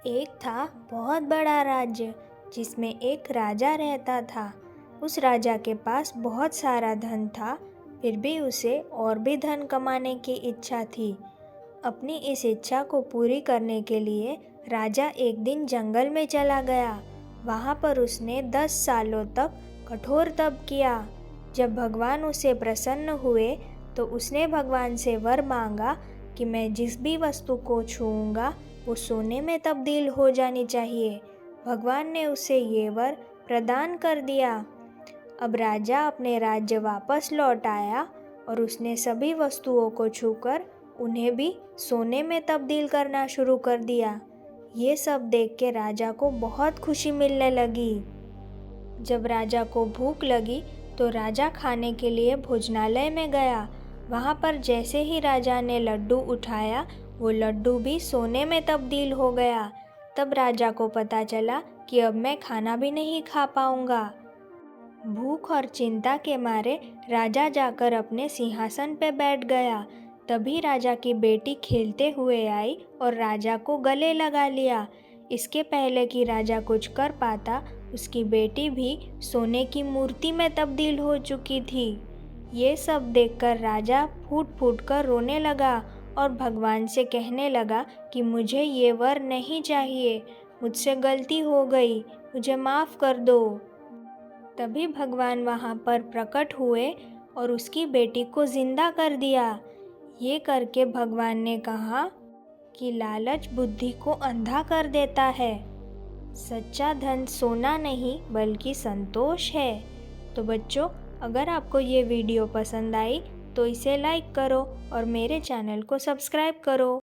एक था बहुत बड़ा राज्य जिसमें एक राजा रहता था। उस राजा के पास बहुत सारा धन था, फिर भी उसे और भी धन कमाने की इच्छा थी। अपनी इस इच्छा को पूरी करने के लिए राजा एक दिन जंगल में चला गया। वहाँ पर उसने 10 सालों तक कठोर तप किया। जब भगवान उसे प्रसन्न हुए तो उसने भगवान से वर मांगा कि मैं जिस भी वस्तु को छूऊंगा वो सोने में तब्दील हो जानी चाहिए। भगवान ने उसे ये वर प्रदान कर दिया। अब राजा अपने राज्य वापस लौट आया और उसने सभी वस्तुओं को छूकर उन्हें भी सोने में तब्दील करना शुरू कर दिया। ये सब देख के राजा को बहुत खुशी मिलने लगी। जब राजा को भूख लगी तो राजा खाने के लिए भोजनालय में गया। वहाँ पर जैसे ही राजा ने लड्डू उठाया वो लड्डू भी सोने में तब्दील हो गया। तब राजा को पता चला कि अब मैं खाना भी नहीं खा पाऊंगा। भूख और चिंता के मारे राजा जाकर अपने सिंहासन पे बैठ गया। तभी राजा की बेटी खेलते हुए आई और राजा को गले लगा लिया। इसके पहले कि राजा कुछ कर पाता, उसकी बेटी भी सोने की मूर्ति में तब्दील हो चुकी थी। ये सब देखकर राजा फूट फूट कर रोने लगा और भगवान से कहने लगा कि मुझे ये वर नहीं चाहिए, मुझसे गलती हो गई, मुझे माफ़ कर दो। तभी भगवान वहाँ पर प्रकट हुए और उसकी बेटी को जिंदा कर दिया। ये करके भगवान ने कहा कि लालच बुद्धि को अंधा कर देता है। सच्चा धन सोना नहीं बल्कि संतोष है। तो बच्चों, अगर आपको ये वीडियो पसंद आई तो इसे लाइक करो और मेरे चैनल को सब्सक्राइब करो।